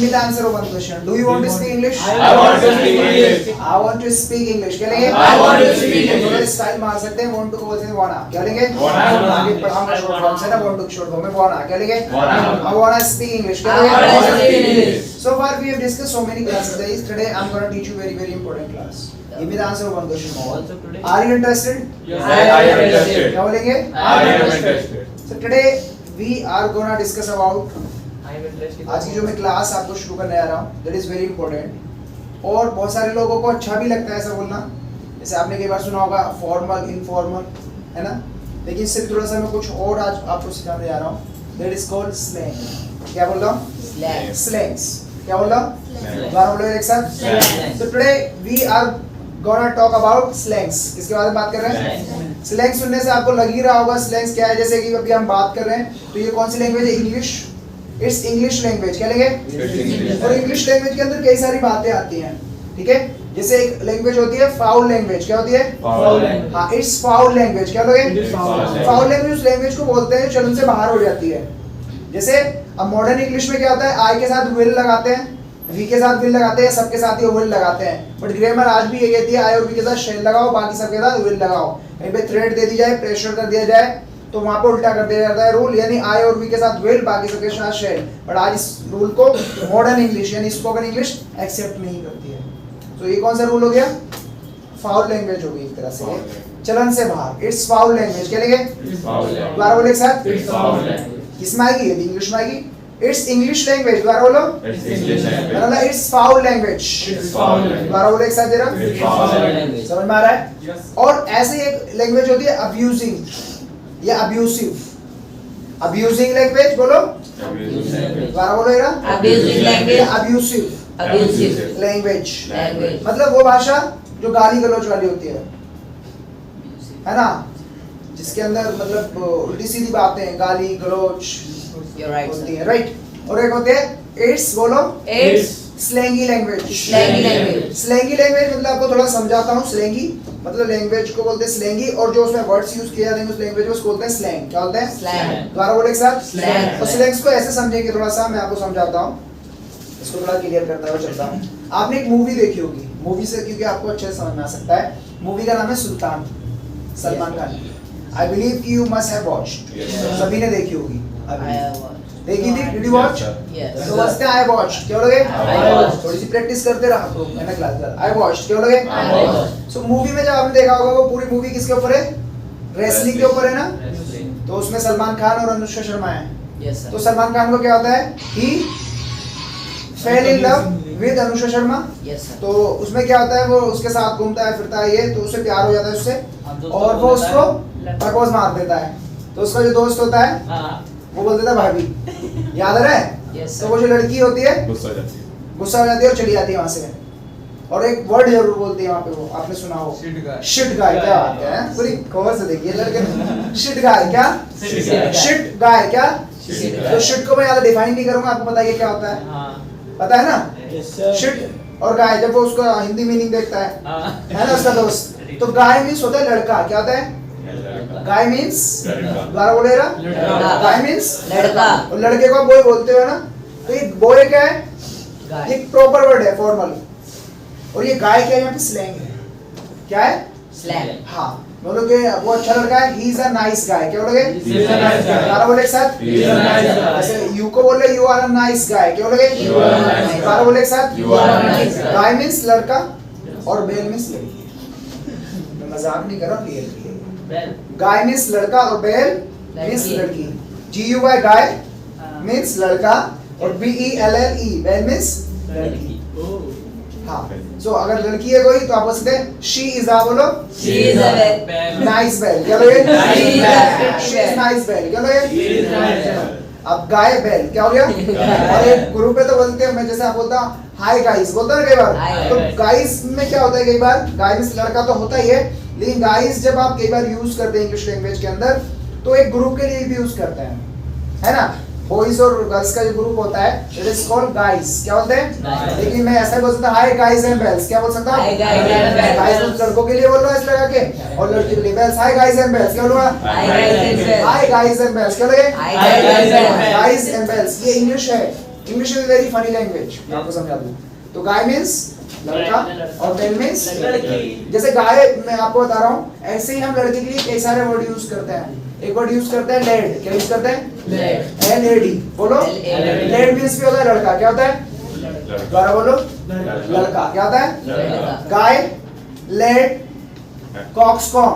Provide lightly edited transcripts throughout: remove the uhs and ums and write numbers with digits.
Give me the answer of one question. Do you want to speak English? I want to speak English. I want to speak English. क्या लेंगे? I want to speak English. थोड़ा style मार सकते हैं. Want to को बोलते हैं wanna. क्या लेंगे? Wanna. आगे पढ़ाऊंगा शॉर्ट फॉर्म से ना. Want to शॉर्ट फॉर्म में wanna. क्या लेंगे? Wanna. I wanna speak English. क्या I wanna लेंगे? speak English. So far we have discussed so many classes. Guys, today I'm going to teach you very important class. Give me the answer of one question. Also today. Are you interested? Yes, I am interested. क्या बोलेंगे? I am interested. So today we are going to discuss about I am interested. आज की जो मैं class आपको शुरू करने आ रहा हूँ दैट इज वेरी इंपॉर्टेंट और बहुत सारे लोगों को अच्छा भी लगता है ऐसा बोलना. जैसे आपने कई बार सुना होगा फॉर्मल इनफॉर्मल है ना, लेकिन सिर्फ थोड़ा सा मैं कुछ और आज आपको सिखाने जा रहा हूँ. That is called slang. क्या बोल रहा हूँ? Slang. स्लैंग्स. क्या बोल रहा हूँ? Slang. दोबारा बोलो एक साथ. Slang. तो today we are gonna talk about slangs. किसके बारे में बात कर रहे हैं? Slang. स्लैंग सुनने से आपको लग ही रहा होगा स्लैंग्स क्या है. जैसे कि अभी हम बात कर रहे हैं तो ये कौन सी लैंग्वेज है? इंग्लिश. It's English language. क्या लेंगे? और इंग्लिश लैंग्वेज के अंदर कई सारी बातें आती हैं. ठीक है, जैसे एक लैंग्वेज होती है फाउल लैंग्वेज. क्या होती है? Foul language. हाँ, इट्स फाउल लैंग्वेज. क्या लोगे? language. फाउल लैंग्वेज उस लैंग्वेज को बोलते हैं चलन से बाहर हो जाती है. जैसे अब मॉडर्न इंग्लिश में क्या होता है? आई के साथ विल लगाते हैं, वी के साथ विल लगाते हैं, सबके साथ ही विल लगाते हैं. बट ग्रामर आज भी ये कहती है आई और वी के साथ शेल लगाओ, बाकी सबके साथ विल लगाओ. कहीं पे थ्रेड दे दी जाए, प्रेशर कर दिया जाए तो वहां पे उल्टा कर दिया जाता है रूल, यानी आई और वी के साथ विल, बाकी सबके साथ शेल. बट आज इस रूल को मॉडर्न इंग्लिश यानी स्पोकन इंग्लिश एक्सेप्ट नहीं करती है. तो ये कौन सा रूल हो गया? फाउल लैंग्वेज हो गई एक तरह से, चलन से बाहर. It's foul language. क्या लेंगे? Foul language. दोबारा बोले एक साथ. It's foul language. किसमें आएगी? ये इंग्लिश में आएगी. It's English language. दोबारा बोलो. It's English language. मतलब it's foul language. It's foul language. दोबारा बोले एक साथ जरा. It's foul language. समझ में आ रहा है? और ऐसे ही एक लैंग्वेज होती है अब्यूजिंग या अब्यूसिव. अब्यूजिंग लैंग्वेज बोलो. Abuse language. दोबारा बोलो जरा. Abusing language. Abusive Abusive. Language. Language. मतलब वो भाषा जो गाली गलौज वाली होती है ना, जिसके अंदर मतलब उल्टी सीधी बातें गाली गलौज You're right. होती Sir. है. राइट. और एक होते हैं इट्स बोलो It's slangy language. slangy language. Slangy language मतलब आपको थोड़ा समझाता हूँ. स्लैंगी मतलब लैंग्वेज को बोलते हैं स्लैंगी, और जो उसमें वर्ड्स यूज किए जाते हैं उस लैंग्वेज में उसको बोलते हैं स्लैंग. क्या बोलते हैं? Slang. दोबारा बोले एक साथ. Slang. और स्लैंग्स को ऐसे समझेंगे थोड़ा सा, मैं आपको समझाता हूँ, इसको थोड़ा क्लियर करता हुआ चलता हूँ. आपने एक मूवी देखी होगी, मूवी से क्योंकि आपको अच्छे से समझ में आ सकता है. मूवी का नाम है सुल्तान, सलमान खान की. आई बिलीव कि you must have watched. Yes, sir. सभी ने देखी होगी. I have watched. देखी थी? Did you watch? Yes. तो बसते आई वॉच्ड. क्या बोलोगे? I watched. थोड़ी सी प्रैक्टिस करते रहा करो, मैंने क्लास कर. I watched. क्या बोलोगे? I watched. सो मूवी में जब आपने देखा होगा वो पूरी मूवी किसके ऊपर है? रेसलिंग के ऊपर है ना. तो उसमें सलमान खान और अनुष्का शर्मा है. Yes, sir. तो सलमान खान को क्या होता है? He fell in love with Anushka Sharma. Yes, sir. तो उसमें क्या होता है? वो उसके साथ घूमता है फिरता है, ये तो उससे प्यार हो जाता है उससे, और वो उसको प्रपोज मार देता है. तो उसका जो दोस्त होता है वो बोल देता है भाभी. याद आ रहा है? Yes, तो sir. वो जो लड़की होती है गुस्सा हो जाती है. गुस्सा हो जाती है और चली जाती है वहां से. और एक वर्ड जरूर बोलती है वहां पे, वो आपने सुना हो, शिट गाय. क्या बात है, पूरी कवर से देखिए लड़के. शिट गाय. क्या? शिट गाय. क्या? तो शिट को मैं ज्यादा डिफाइन नहीं करूंगा, आपको बताइए क्या होता है. पता है ना? शिट और गाय, जब वो उसका हिंदी मीनिंग देखता है ना उसका दोस्त, तो गाय मीन्स होता है लड़का. क्या होता है? गाय मीन्स, लड़का. दोबारा बोले रहा. लड़का. गाय मीन्स लड़का. और लड़के को बॉय बोलते हो ना. तो ये बॉय क्या है? Guy. ये प्रॉपर वर्ड है, फॉर्मल. और ये गाय क्या है? यहाँ पे स्लैंग है. क्या है? Slang. हाँ, बोलोगे वो अच्छा लड़का है, he is a nice guy. क्या बोलोगे? He is a nice guy. दोबारा बोले एक साथ. He is a nice guy. जैसे यू को बोले you are a nice guy. क्या बोलोगे? You are a nice guy. दोबारा बोले एक साथ. You are a nice guy. Guy means लड़का और बेल मीन्स लड़की. मैं मजाक नहीं कर रहा हूँ, रियल. गाय मीन्स लड़का और बेल मीन्स लड़की. लड़की. G U Y guy means लड़का, और B E L L E belle means लड़की. हाँ, सो अगर लड़की है कोई तो आप बोल सकते हैं शी इज आ. बोलो She is a bell. Nice belle. क्या लोगे? She is a she is nice belle. क्या लोगे? He is a nice guy. अब गाय बेल क्या हो गया? और एक ग्रुप पे तो बोलते हैं, मैं जैसे आप बोलता हाय गाइस बोलता है कई बार. Hi तो guys. गाइस में क्या होता है कई बार, गाइस लड़का तो होता ही है, लेकिन गाइस जब आप कई बार यूज करते हैं इंग्लिश लैंग्वेज के अंदर तो एक ग्रुप के लिए भी यूज करते हैं, है ना. बॉयज और गर्ल्स का जो ग्रुप होता है इट इज कॉल्ड गाइस. क्या बोलते हैं? Guys. लेकिन मैं ऐसा बोल सकता हूं हाय गाइस एंड बेल्स. क्या बोल सकता हूं? Hi guys and bells. Guys लड़कों के लिए बोल रहा है इस लगा के, और लड़की के लिए belles. Hi guys and belles. क्या बोलूंगा? Hi guys and bells. Hi guys and belles. क्या लगे? Hi guys and bells. Guys and belles. ये इंग्लिश है, English is very funny language, मैं आपको समझा दूं। तो गाय मींस लड़का और बेल मींस लड़की। जैसे गाय मैं आपको बता रहा हूँ, ऐसे ही हम लड़के के लिए कई सारे वर्ड यूज करते हैं। एक वर्ड यूज करते हैं लेड, क्या यूज करते हैं? लेड। L-A-D, बोलो। L-A-D। लेड मींस भी होता है लड़का, क्या होता है? दोबारा बोलो। लड़का क्या होता है? लड़का। गाय, लेड, कॉक्सकॉम,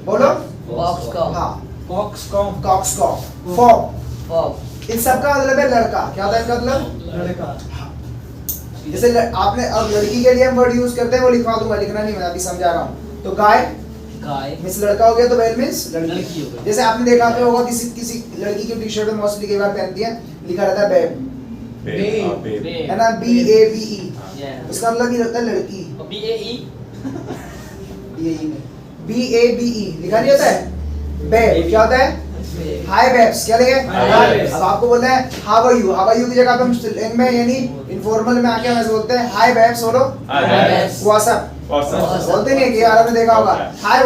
बोलो। Foxcom। हाँ, कॉक्सकॉम। कॉक्सकॉम, फॉक, Fox। इन सब का मतलब है लड़का। क्या होता है इसका मतलब? लड़का। जैसे आपने अब लड़की के लिए हम वर्ड यूज करते हैं, वो लिखवा दूंगा, लिखना नहीं, मैं अभी समझा रहा हूँ। तो गाय गाय। मींस लड़का हो गया, तो बेल मींस लड़की हो गई। जैसे आपने देखा पे होगा किसी लड़की की टी शर्ट में मोस्टली कई बार पहनती है, लिखा रहता है बेब, है ना, BABE, इसका मतलब ये लगता है लड़की। BAE। BABE लिखा नहीं होता है? बेब क्या होता है? हाय बेब्स, क्या लिखे? Hi babes। अब आपको बोलना है how are you, how are you की जगह पे हम स्लैंग में यानी इनफॉर्मल में आके हम ऐसे बोलते हैं हाय बेब्स, बोलो व्हाट्स अप, बोलते नहीं है कि यार आपने देखा होगा हाय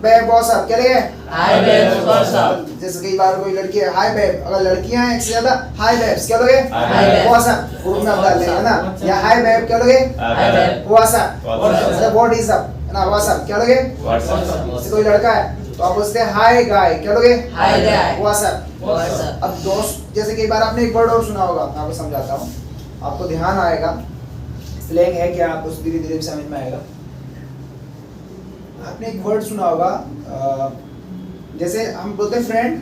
बेब व्हाट्स अप, क्या लिखे? Hi babes, what's up? जैसे कई बार कोई लड़की है हाय बेब, अगर लड़कियां हैं एक से ज्यादा हाय बेब्स, क्या लोगे? Hi babes। What's up group में आप डाल देंगे, है ना, या हाय बेब क्या लोगे? Hi babe। What's up, What's मतलब व्हाट इज अप, है ना, व्हाट्स अप क्या लोगे? जैसे कोई लड़का है तो आप बोलते हैं हाय गाय, क्या लोगे? Hi guy। What's up. What's up? अब दोस्त, जैसे कई बार आपने एक वर्ड और सुना होगा, मैं आपको समझाता हूँ, आपको ध्यान आएगा, स्लैंग है क्या आपको धीरे धीरे समझ में आएगा। आपने एक वर्ड सुना होगा, जैसे हम बोलते हैं फ्रेंड,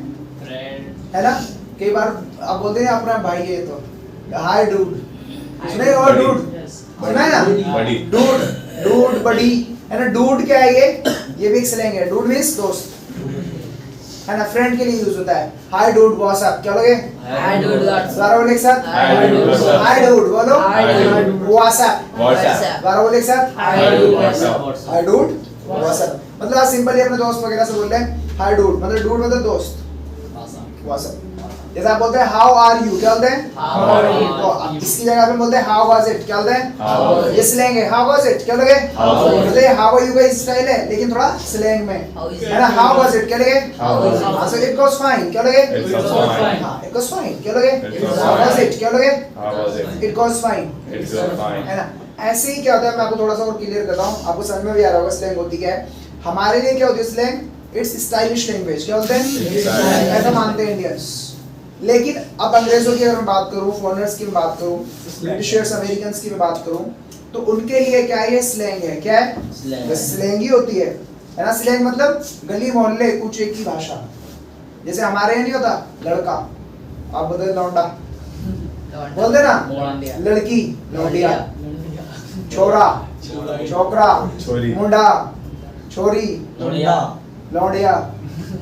है ना, कई बार आप बोलते हैं अपना भाई है तो हाय डूड, सुने और डूड सुना है ना, बड़ी। डूड, डूड बड़ी, है ना, डूड क्या है ये भी एक स्लैंग है। डूड मींस दोस्त, है ना, फ्रेंड के लिए यूज होता है। हाय डूड व्हाट्स अप, क्या लोगे? Hi dude, what's दोबारा up? बोले एक साथ, Hi dude, हाय डूड बोलो, Hi dude। What's up, What's up? दोबारा बोले एक साथ, Hi dude, what's up? हाय डूड व्हाट्स अप। मतलब आप सिंपली अपने दोस्त वगैरह से बोल रहे हैं हाय डूड, मतलब डूड मतलब दोस्त, व्हाट्स अप। जैसे आप बोलते हैं हाउ आर यू, क्या बोलते हैं? How are you? तो आप इसकी जगह पे बोलते हैं हाउ वाज इट, क्या बोलते हैं? How was it? ये स्लैंग है, हाउ वाज इट क्या लगे? How was it? मतलब हाउ आर यू का स्टाइल है लेकिन थोड़ा स्लैंग में, How is है ना, हाउ वाज इट क्या लगे? How was it? हाँ, so it goes fine क्या लगे? It goes fine। हाँ, it goes fine क्या लगे? It goes How was fine। it क्या लगे? How was it? It goes fine, It's so fine। है ना। ऐसे ही क्या होता है, मैं आपको थोड़ा सा और क्लियर करता हूँ, आपको समझ में भी आ रहा होगा स्लैंग होती क्या है। हमारे लिए क्या होती है स्लैंग? इट्स स्टाइलिश लैंग्वेज, क्या बोलते हैं? ऐसा मानते हैं इंडियंस। लेकिन अब अंग्रेजों की अगर मैं बात करूं, फॉरेनर्स की मैं बात करूं, ब्रिटिशर्स अमेरिकन्स की मैं बात करूं, तो उनके लिए क्या है? ये स्लैंग है, क्या है? Slang। स्लैंग ही होती है ना। स्लैंग मतलब गली मोहल्ले कुछ एक ही भाषा। जैसे हमारे यहाँ नहीं होता लड़का, आप बोलते लौंडा, बोल देना लड़की लौंडिया, छोरा छोकरा, छोरी। मुंडा छोरी, लौंडिया,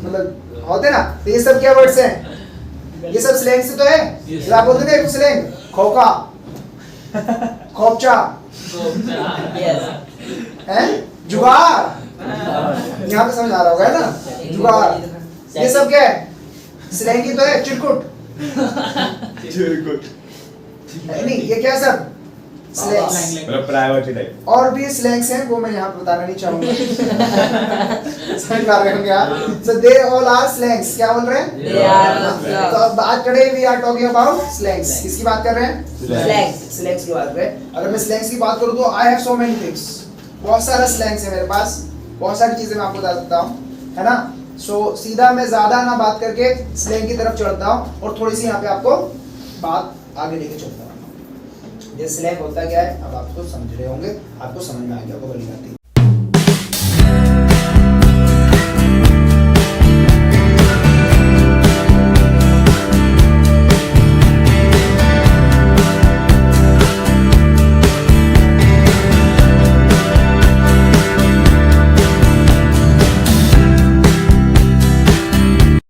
मतलब होते ना। तो ये सब क्या वर्ड्स हैं? ये सब स्लैंग से तो है। जैसे आप बोलते थे स्लैंग खोका, खोपचा, Yes। हैं, जुगाड़, यहाँ पे समझ आ रहा होगा, है ना, जुगाड़। ये सब क्या है? स्लैंग ही तो है। चिरकुट, नहीं ये क्या है सब? स्लैंग्स। मतलब प्रायोरिटी टाइप। और भी स्लैंग्स हैं वो मैं यहाँ पे बताना नहीं चाहूंगा। समझ पा रहे होंगे आप? So they all are slangs। क्या बोल रहे हैं? They are slangs। तो अब आज today we are talking about slangs। किसकी बात कर रहे हैं? Slangs। स्लैंग्स की बात करें। अगर मैं स्लैंग्स की बात करूँ तो I have so many things। बहुत सारा स्लैंग्स है मेरे पास, बहुत सारी चीजें मैं आपको बता सकता हूँ, है ना। सो सीधा मैं ज्यादा ना बात करके स्लैंग की तरफ चढ़ता हूँ और थोड़ी सी यहाँ पे आपको बात आगे लेके चलता हूँ। ये स्लैंग होता क्या है अब आपको समझ रहे होंगे, आपको समझ में आ गया होगा भली बात ही।